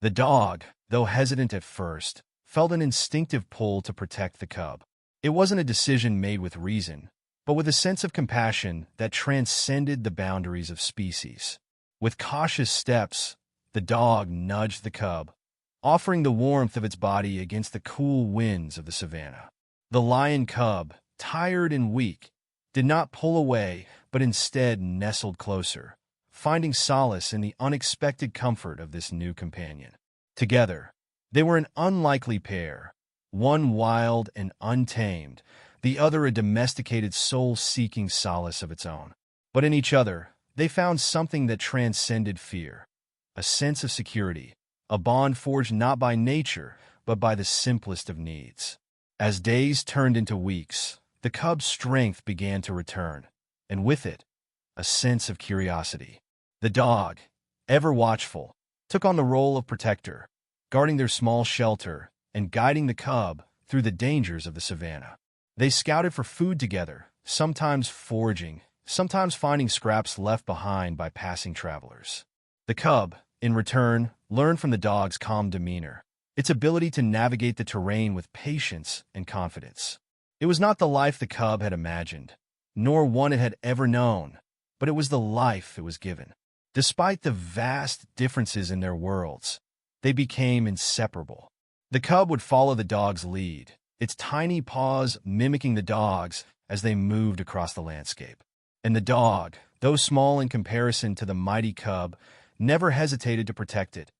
The dog, though hesitant at first, felt an instinctive pull to protect the cub. It wasn't a decision made with reason, but with a sense of compassion that transcended the boundaries of species. With cautious steps, the dog nudged the cub, offering the warmth of its body against the cool winds of the savannah. The lion cub, tired and weak, did not pull away, but instead nestled closer, finding solace in the unexpected comfort of this new companion. Together, they were an unlikely pair, one wild and untamed, the other a domesticated soul seeking solace of its own. But in each other, they found something that transcended fear, a sense of security, a bond forged not by nature, but by the simplest of needs. As days turned into weeks, the cub's strength began to return, and with it, a sense of curiosity. The dog, ever watchful, took on the role of protector, guarding their small shelter and guiding the cub through the dangers of the savannah. They scouted for food together, sometimes foraging, sometimes finding scraps left behind by passing travelers. The cub, in return, learned from the dog's calm demeanor, its ability to navigate the terrain with patience and confidence. It was not the life the cub had imagined, nor one it had ever known, but it was the life it was given. Despite the vast differences in their worlds, they became inseparable. The cub would follow the dog's lead, its tiny paws mimicking the dog's as they moved across the landscape. And the dog, though small in comparison to the mighty cub, never hesitated to protect it,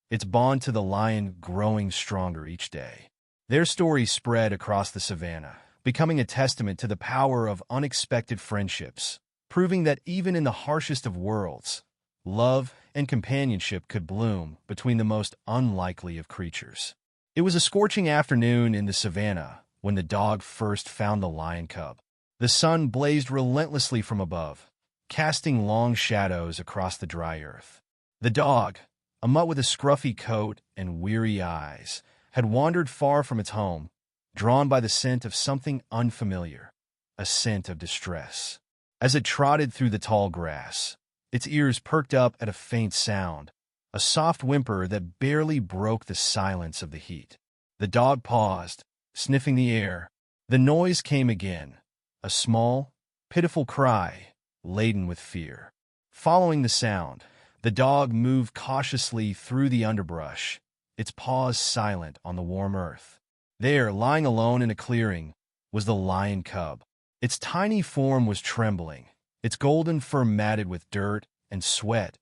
its bond to the lion growing stronger each day. Their story spread across the savannah, becoming a testament to the power of unexpected friendships, proving that even in the harshest of worlds, love and companionship could bloom between the most unlikely of creatures. It was a scorching afternoon in the savannah when the dog first found the lion cub. The sun blazed relentlessly from above, casting long shadows across the dry earth. The dog, a mutt with a scruffy coat and weary eyes, had wandered far from its home, drawn by the scent of something unfamiliar, a scent of distress. As it trotted through the tall grass, its ears perked up at a faint sound, a soft whimper that barely broke the silence of the heat. The dog paused, sniffing the air. The noise came again, a small, pitiful cry, laden with fear. Following the sound, the dog moved cautiously through the underbrush, its paws silent on the warm earth. There, lying alone in a clearing, was the lion cub. Its tiny form was trembling, its golden fur matted with dirt and sweat,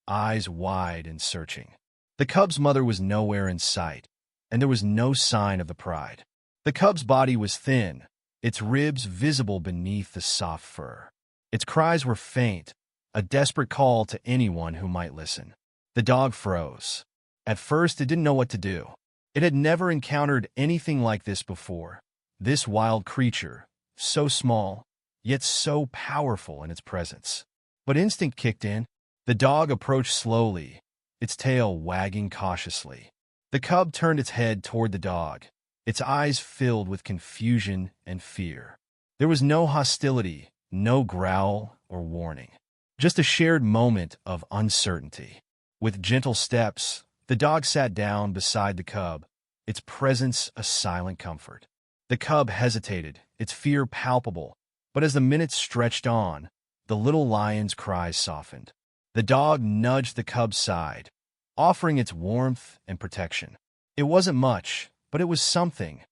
eyes wide and searching. The cub's mother was nowhere in sight, and there was no sign of the pride. The cub's body was thin, its ribs visible beneath the soft fur. Its cries were faint, a desperate call to anyone who might listen. The dog froze. At first, it didn't know what to do. It had never encountered anything like this before. This wild creature, so small, yet so powerful in its presence. But instinct kicked in. The dog approached slowly, its tail wagging cautiously. The cub turned its head toward the dog, its eyes filled with confusion and fear. There was no hostility, no growl or warning, just a shared moment of uncertainty. With gentle steps, the dog sat down beside the cub, its presence a silent comfort. The cub hesitated, its fear palpable, but as the minutes stretched on, the little lion's cries softened. The dog nudged the cub's side, offering its warmth and protection. It wasn't much, but it was something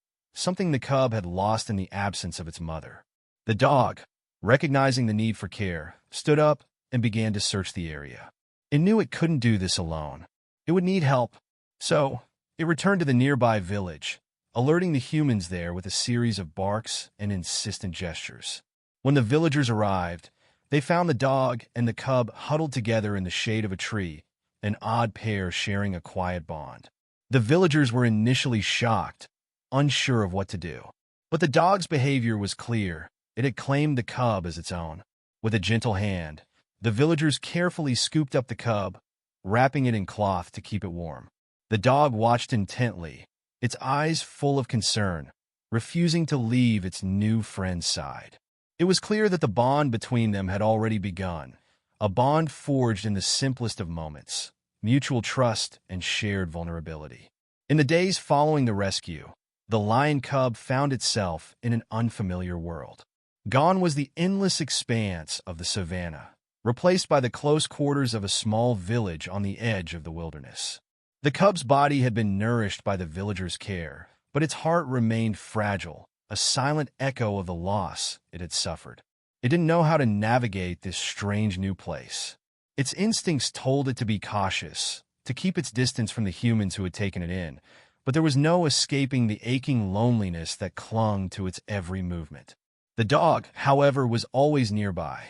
the cub had lost in the absence of its mother. The dog, recognizing the need for care, stood up and began to search the area. It knew it couldn't do this alone. It would need help. So, it returned to the nearby village, alerting the humans there with a series of barks and insistent gestures. When the villagers arrived, they found the dog and the cub huddled together in the shade of a tree, an odd pair sharing a quiet bond. The villagers were initially shocked, unsure of what to do. But the dog's behavior was clear. It had claimed the cub as its own. With a gentle hand, the villagers carefully scooped up the cub, wrapping it in cloth to keep it warm. The dog watched intently, its eyes full of concern, refusing to leave its new friend's side. It was clear that the bond between them had already begun, a bond forged in the simplest of moments, mutual trust, and shared vulnerability. In the days following the rescue, the lion cub found itself in an unfamiliar world. Gone was the endless expanse of the savanna, replaced by the close quarters of a small village on the edge of the wilderness. The cub's body had been nourished by the villagers' care, but its heart remained fragile, a silent echo of the loss it had suffered. It didn't know how to navigate this strange new place. Its instincts told it to be cautious, to keep its distance from the humans who had taken it in, but there was no escaping the aching loneliness that clung to its every movement. The dog, however, was always nearby.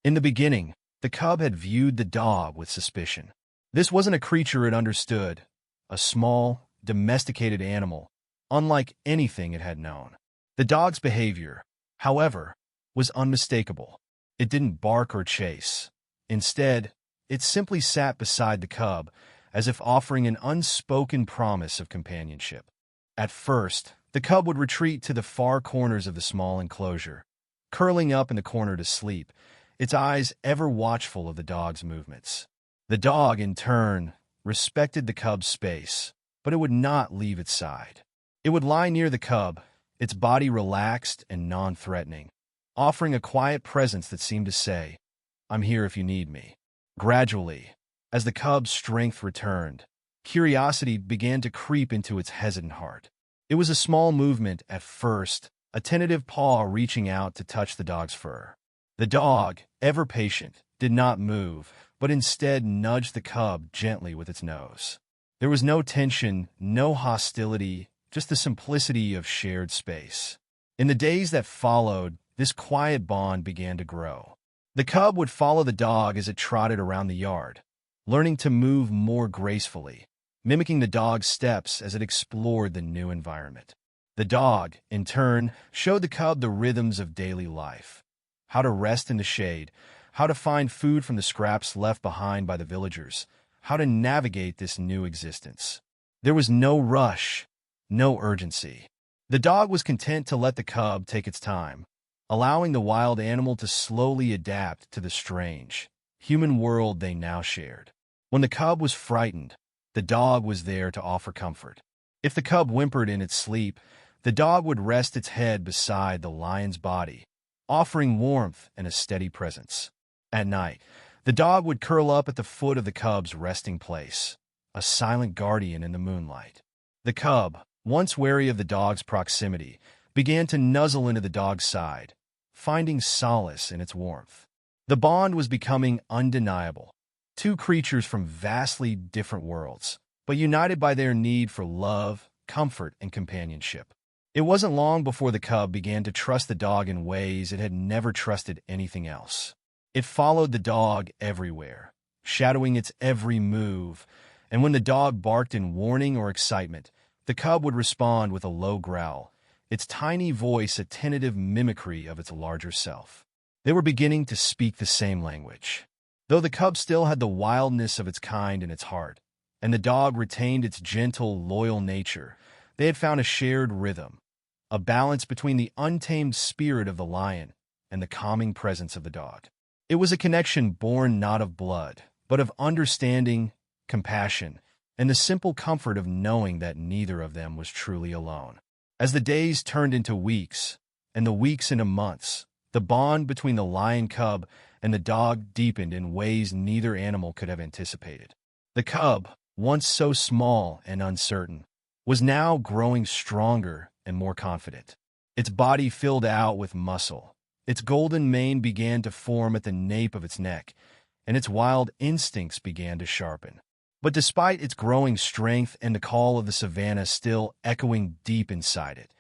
In the beginning, the cub had viewed the dog with suspicion. This wasn't a creature it understood, a small, domesticated animal, unlike anything it had known. The dog's behavior, however, was unmistakable. It didn't bark or chase. Instead, it simply sat beside the cub, as if offering an unspoken promise of companionship. At first, the cub would retreat to the far corners of the small enclosure, curling up in the corner to sleep, its eyes ever watchful of the dog's movements. The dog, in turn, respected the cub's space, but it would not leave its side. It would lie near the cub, its body relaxed and non-threatening, offering a quiet presence that seemed to say, "I'm here if you need me." Gradually, as the cub's strength returned, curiosity began to creep into its hesitant heart. It was a small movement at first, a tentative paw reaching out to touch the dog's fur. The dog, ever patient, did not move, but instead nudged the cub gently with its nose. There was no tension, no hostility, just the simplicity of shared space. In the days that followed, this quiet bond began to grow. The cub would follow the dog as it trotted around the yard, learning to move more gracefully, mimicking the dog's steps as it explored the new environment. The dog, in turn, showed the cub the rhythms of daily life, how to rest in the shade, how to find food from the scraps left behind by the villagers, how to navigate this new existence. There was no rush, no urgency. The dog was content to let the cub take its time, allowing the wild animal to slowly adapt to the strange, human world they now shared. When the cub was frightened, the dog was there to offer comfort. If the cub whimpered in its sleep, the dog would rest its head beside the lion's body, offering warmth and a steady presence. At night, the dog would curl up at the foot of the cub's resting place, a silent guardian in the moonlight. The cub, once wary of the dog's proximity, began to nuzzle into the dog's side, finding solace in its warmth. The bond was becoming undeniable. Two creatures from vastly different worlds, but united by their need for love, comfort, and companionship. It wasn't long before the cub began to trust the dog in ways it had never trusted anything else. It followed the dog everywhere, shadowing its every move, and when the dog barked in warning or excitement, the cub would respond with a low growl, its tiny voice a tentative mimicry of its larger self. They were beginning to speak the same language. Though the cub still had the wildness of its kind in its heart, and the dog retained its gentle, loyal nature, they had found a shared rhythm, a balance between the untamed spirit of the lion and the calming presence of the dog. It was a connection born not of blood, but of understanding, compassion, and the simple comfort of knowing that neither of them was truly alone. As the days turned into weeks, and the weeks into months, the bond between the lion cub and the dog deepened in ways neither animal could have anticipated. The cub, once so small and uncertain, was now growing stronger and more confident. Its body filled out with muscle, its golden mane began to form at the nape of its neck, and its wild instincts began to sharpen. But despite its growing strength and the call of the savannah still echoing deep inside it,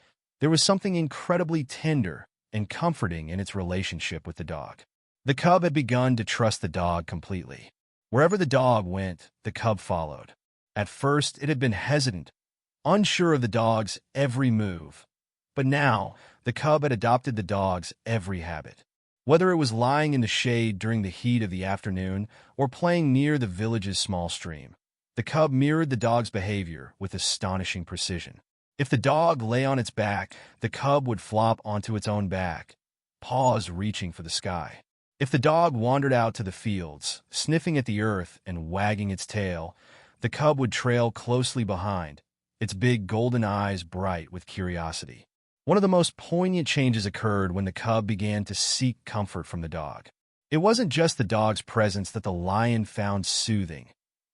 there was something incredibly tender and comforting in its relationship with the dog. The cub had begun to trust the dog completely. Wherever the dog went, the cub followed. At first, it had been hesitant, unsure of the dog's every move. But now, the cub had adopted the dog's every habit. Whether it was lying in the shade during the heat of the afternoon or playing near the village's small stream, the cub mirrored the dog's behavior with astonishing precision. If the dog lay on its back, the cub would flop onto its own back, paws reaching for the sky. If the dog wandered out to the fields, sniffing at the earth and wagging its tail, the cub would trail closely behind, its big golden eyes bright with curiosity. One of the most poignant changes occurred when the cub began to seek comfort from the dog. It wasn't just the dog's presence that the lion found soothing.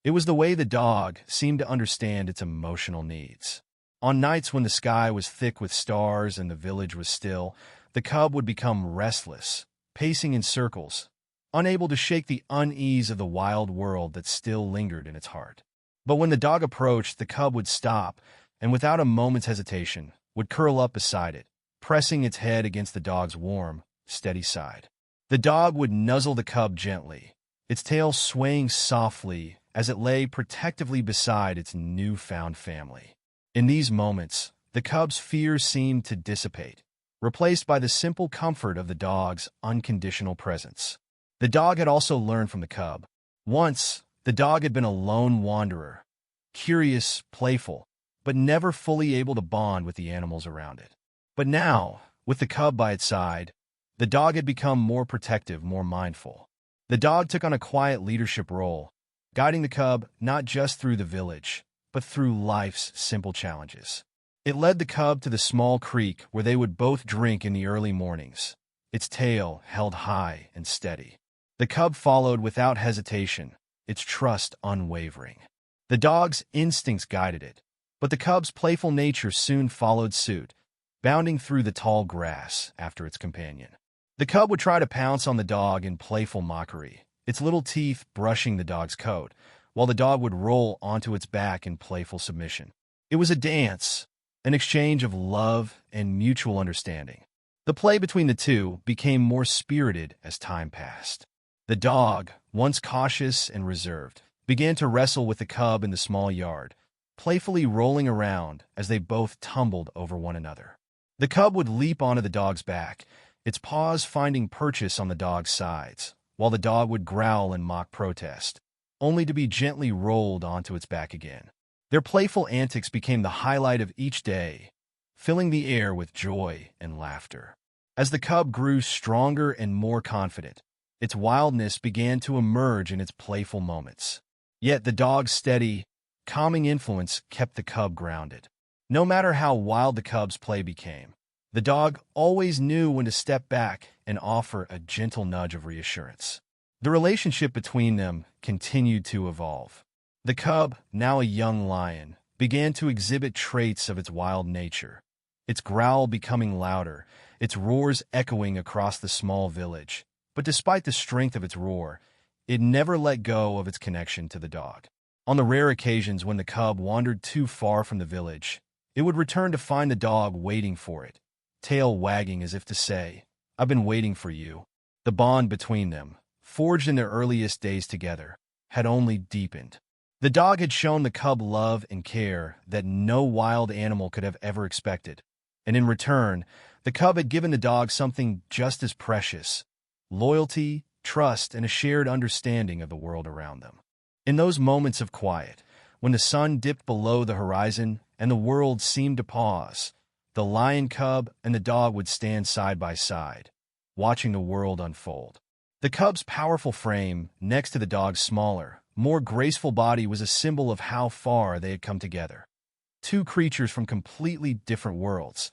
It was the way the dog seemed to understand its emotional needs. On nights when the sky was thick with stars and the village was still, the cub would become restless, pacing in circles, unable to shake the unease of the wild world that still lingered in its heart. But when the dog approached, the cub would stop, and without a moment's hesitation, would curl up beside it, pressing its head against the dog's warm, steady side. The dog would nuzzle the cub gently, its tail swaying softly as it lay protectively beside its newfound family. In these moments, the cub's fears seemed to dissipate, replaced by the simple comfort of the dog's unconditional presence. The dog had also learned from the cub. Once, the dog had been a lone wanderer, curious, playful, but never fully able to bond with the animals around it. But now, with the cub by its side, the dog had become more protective, more mindful. The dog took on a quiet leadership role, guiding the cub not just through the village, but through life's simple challenges. It led the cub to the small creek where they would both drink in the early mornings, its tail held high and steady. The cub followed without hesitation, its trust unwavering. The dog's instincts guided it, but the cub's playful nature soon followed suit, bounding through the tall grass after its companion. The cub would try to pounce on the dog in playful mockery, its little teeth brushing the dog's coat, while the dog would roll onto its back in playful submission. It was a dance, an exchange of love and mutual understanding. The play between the two became more spirited as time passed. The dog, once cautious and reserved, began to wrestle with the cub in the small yard, playfully rolling around as they both tumbled over one another. The cub would leap onto the dog's back, its paws finding purchase on the dog's sides, while the dog would growl in mock protest, only to be gently rolled onto its back again. Their playful antics became the highlight of each day, filling the air with joy and laughter. As the cub grew stronger and more confident, its wildness began to emerge in its playful moments. Yet the dog's steady, calming influence kept the cub grounded. No matter how wild the cub's play became, the dog always knew when to step back and offer a gentle nudge of reassurance. The relationship between them continued to evolve. The cub, now a young lion, began to exhibit traits of its wild nature, its growl becoming louder, its roars echoing across the small village. But despite the strength of its roar, it never let go of its connection to the dog. On the rare occasions when the cub wandered too far from the village, it would return to find the dog waiting for it, tail wagging as if to say, "I've been waiting for you." The bond between them, forged in their earliest days together, had only deepened. The dog had shown the cub love and care that no wild animal could have ever expected, and in return, the cub had given the dog something just as precious: loyalty, trust, and a shared understanding of the world around them. In those moments of quiet, when the sun dipped below the horizon and the world seemed to pause, the lion cub and the dog would stand side by side, watching the world unfold. The cub's powerful frame, next to the dog's smaller, more graceful body, was a symbol of how far they had come together. Two creatures from completely different worlds,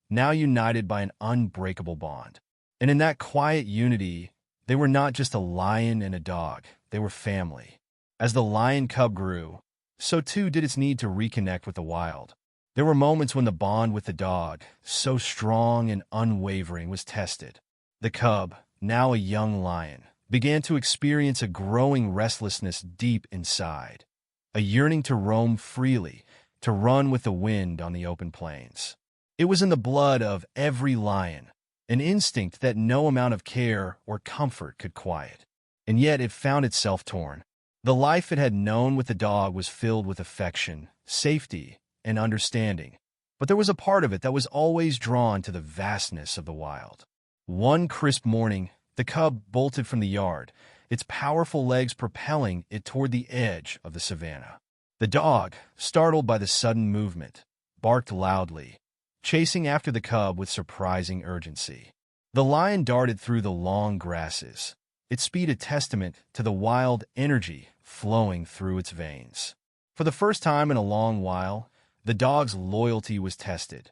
now united by an unbreakable bond. And in that quiet unity, they were not just a lion and a dog, they were family. As the lion cub grew, so too did its need to reconnect with the wild. There were moments when the bond with the dog, so strong and unwavering, was tested. The cub, now a young lion, began to experience a growing restlessness deep inside, a yearning to roam freely, to run with the wind on the open plains. It was in the blood of every lion, an instinct that no amount of care or comfort could quiet. And yet it found itself torn. The life it had known with the dog was filled with affection, safety, and understanding, but there was a part of it that was always drawn to the vastness of the wild. One crisp morning, the cub bolted from the yard, its powerful legs propelling it toward the edge of the savanna. The dog, startled by the sudden movement, barked loudly, chasing after the cub with surprising urgency. The lion darted through the long grasses, its speed a testament to the wild energy flowing through its veins. For the first time in a long while, the dog's loyalty was tested,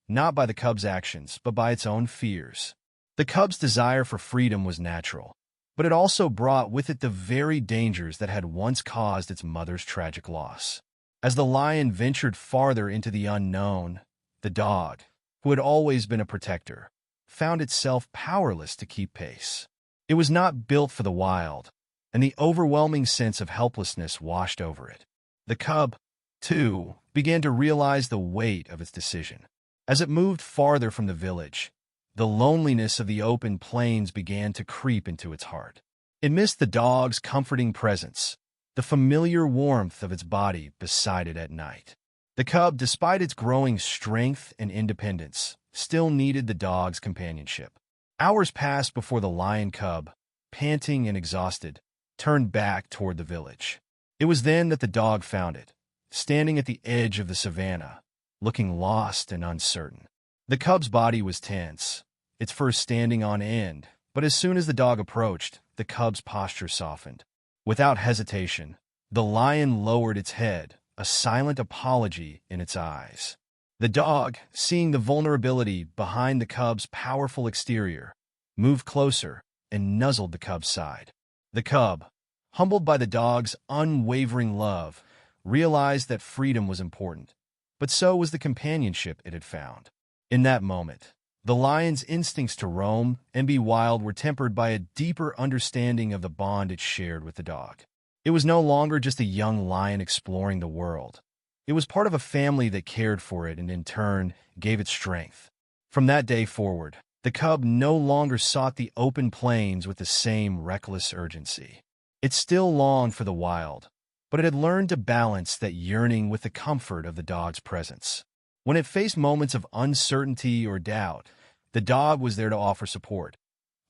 not by the cub's actions, but by its own fears. The cub's desire for freedom was natural, but it also brought with it the very dangers that had once caused its mother's tragic loss. As the lion ventured farther into the unknown, the dog, who had always been a protector, found itself powerless to keep pace. It was not built for the wild, and the overwhelming sense of helplessness washed over it. The cub, too, began to realize the weight of its decision. As it moved farther from the village, the loneliness of the open plains began to creep into its heart. It missed the dog's comforting presence, the familiar warmth of its body beside it at night. The cub, despite its growing strength and independence, still needed the dog's companionship. Hours passed before the lion cub, panting and exhausted, turned back toward the village. It was then that the dog found it, standing at the edge of the savannah, looking lost and uncertain. The cub's body was tense, its fur standing on end, but as soon as the dog approached, the cub's posture softened. Without hesitation, the lion lowered its head, a silent apology in its eyes. The dog, seeing the vulnerability behind the cub's powerful exterior, moved closer and nuzzled the cub's side. The cub, humbled by the dog's unwavering love, realized that freedom was important, but so was the companionship it had found. In that moment, the lion's instincts to roam and be wild were tempered by a deeper understanding of the bond it shared with the dog. It was no longer just a young lion exploring the world. It was part of a family that cared for it and in turn gave it strength. From that day forward, the cub no longer sought the open plains with the same reckless urgency. It still longed for the wild, but it had learned to balance that yearning with the comfort of the dog's presence. When it faced moments of uncertainty or doubt, the dog was there to offer support,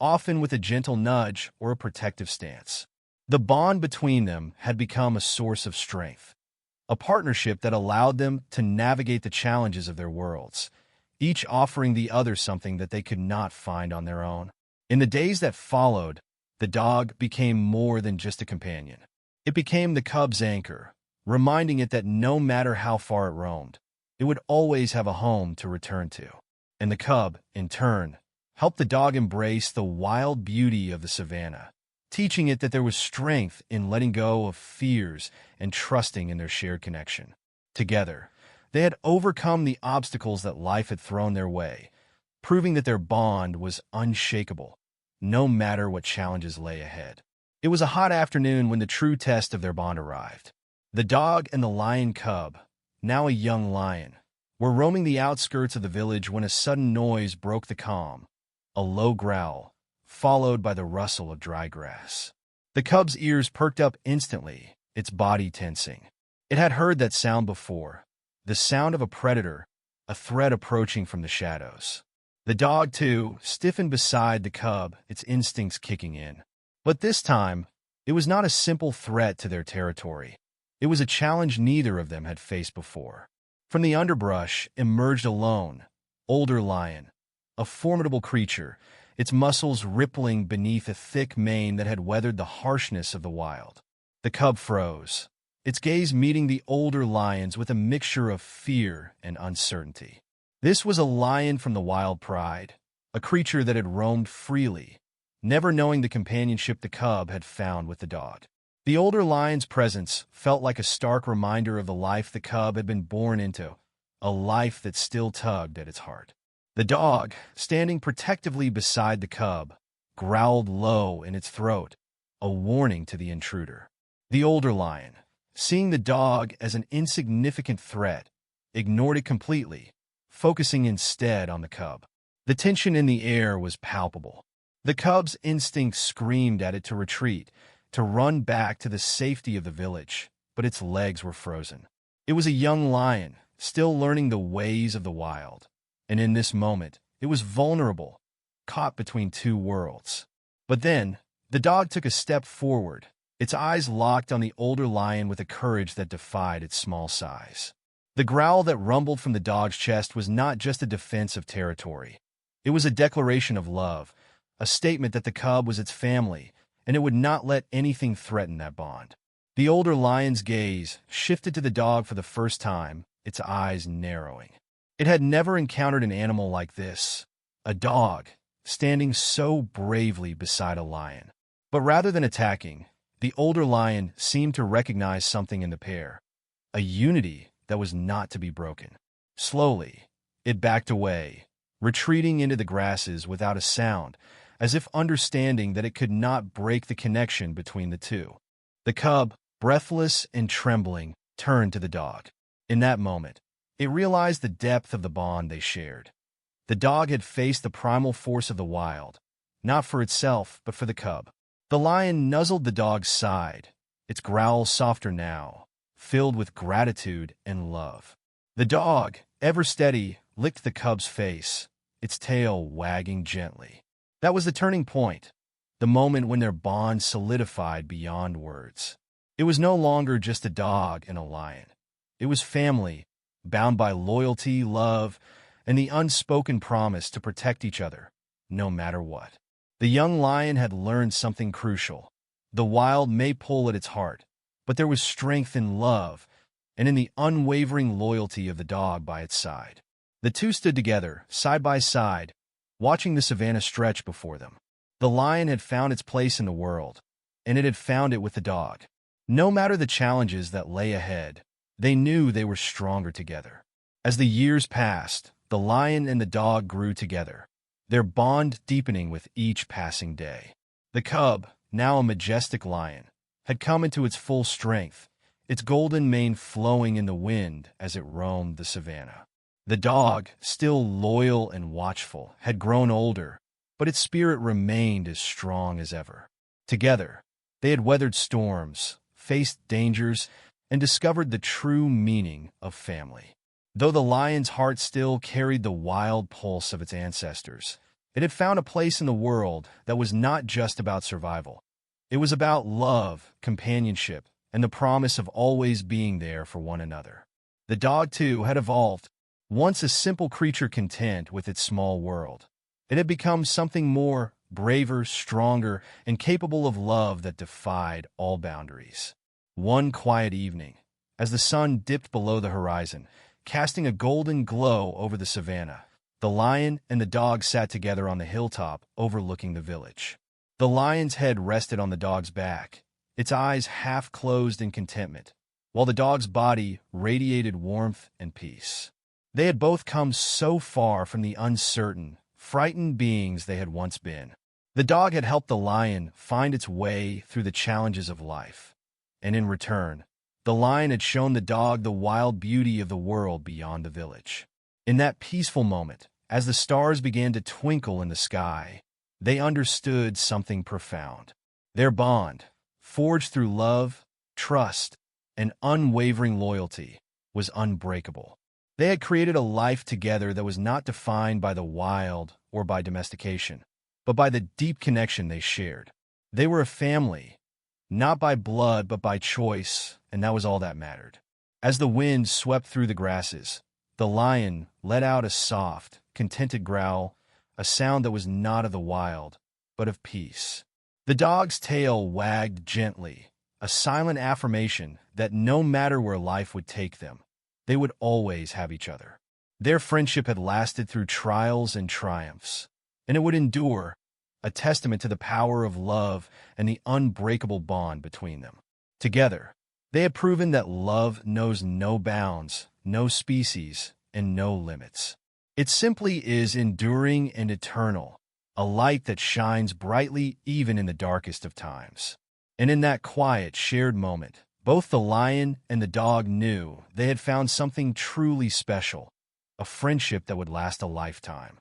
often with a gentle nudge or a protective stance. The bond between them had become a source of strength, a partnership that allowed them to navigate the challenges of their worlds, each offering the other something that they could not find on their own. In the days that followed, the dog became more than just a companion. It became the cub's anchor, reminding it that no matter how far it roamed, it would always have a home to return to. And the cub, in turn, helped the dog embrace the wild beauty of the savannah, teaching it that there was strength in letting go of fears and trusting in their shared connection. Together, they had overcome the obstacles that life had thrown their way, proving that their bond was unshakable, no matter what challenges lay ahead. It was a hot afternoon when the true test of their bond arrived. The dog and the lion cub, now a young lion, were roaming the outskirts of the village when a sudden noise broke the calm, a low growl, followed by the rustle of dry grass. The cub's ears perked up instantly, its body tensing. It had heard that sound before, the sound of a predator, a threat approaching from the shadows. The dog, too, stiffened beside the cub, its instincts kicking in. But this time, it was not a simple threat to their territory. It was a challenge neither of them had faced before. From the underbrush emerged a lone, older lion, a formidable creature, its muscles rippling beneath a thick mane that had weathered the harshness of the wild. The cub froze, its gaze meeting the older lion's with a mixture of fear and uncertainty. This was a lion from the wild pride, a creature that had roamed freely, never knowing the companionship the cub had found with the dog. The older lion's presence felt like a stark reminder of the life the cub had been born into, a life that still tugged at its heart. The dog, standing protectively beside the cub, growled low in its throat, a warning to the intruder. The older lion, seeing the dog as an insignificant threat, ignored it completely, focusing instead on the cub. The tension in the air was palpable. The cub's instinct screamed at it to retreat, to run back to the safety of the village, but its legs were frozen. It was a young lion, still learning the ways of the wild, and in this moment, it was vulnerable, caught between two worlds. But then, the dog took a step forward, its eyes locked on the older lion with a courage that defied its small size. The growl that rumbled from the dog's chest was not just a defense of territory. It was a declaration of love, a statement that the cub was its family, and it would not let anything threaten that bond. The older lion's gaze shifted to the dog for the first time, its eyes narrowing. It had never encountered an animal like this, a dog, standing so bravely beside a lion. But rather than attacking, the older lion seemed to recognize something in the pair, a unity that was not to be broken. Slowly, it backed away, retreating into the grasses without a sound, as if understanding that it could not break the connection between the two. The cub, breathless and trembling, turned to the dog. In that moment, it realized the depth of the bond they shared. The dog had faced the primal force of the wild, not for itself, but for the cub. The lion nuzzled the dog's side, its growl softer now, filled with gratitude and love. The dog, ever steady, licked the cub's face, its tail wagging gently. That was the turning point, the moment when their bond solidified beyond words. It was no longer just a dog and a lion. It was family, bound by loyalty, love, and the unspoken promise to protect each other, no matter what. The young lion had learned something crucial. The wild may pull at its heart, but there was strength in love and in the unwavering loyalty of the dog by its side. The two stood together, side by side, watching the savannah stretch before them. The lion had found its place in the world, and it had found it with the dog. No matter the challenges that lay ahead, they knew they were stronger together. As the years passed, the lion and the dog grew together, their bond deepening with each passing day. The cub, now a majestic lion, had come into its full strength, its golden mane flowing in the wind as it roamed the savannah. The dog, still loyal and watchful, had grown older, but its spirit remained as strong as ever. Together, they had weathered storms, faced dangers, and discovered the true meaning of family. Though the lion's heart still carried the wild pulse of its ancestors, it had found a place in the world that was not just about survival. It was about love, companionship, and the promise of always being there for one another. The dog, too, had evolved. Once a simple creature content with its small world, it had become something more, braver, stronger, and capable of love that defied all boundaries. One quiet evening, as the sun dipped below the horizon, casting a golden glow over the savannah, the lion and the dog sat together on the hilltop overlooking the village. The lion's head rested on the dog's back, its eyes half closed in contentment, while the dog's body radiated warmth and peace. They had both come so far from the uncertain, frightened beings they had once been. The dog had helped the lion find its way through the challenges of life, and in return, the lion had shown the dog the wild beauty of the world beyond the village. In that peaceful moment, as the stars began to twinkle in the sky, they understood something profound. Their bond, forged through love, trust, and unwavering loyalty, was unbreakable. They had created a life together that was not defined by the wild or by domestication, but by the deep connection they shared. They were a family, not by blood but by choice, and that was all that mattered. As the wind swept through the grasses, the lion let out a soft, contented growl, a sound that was not of the wild, but of peace. The dog's tail wagged gently, a silent affirmation that no matter where life would take them, they would always have each other. Their friendship had lasted through trials and triumphs, and it would endure, a testament to the power of love and the unbreakable bond between them. Together, they had proven that love knows no bounds, no species, and no limits. It simply is enduring and eternal, a light that shines brightly even in the darkest of times. And in that quiet, shared moment, both the lion and the dog knew they had found something truly special, a friendship that would last a lifetime.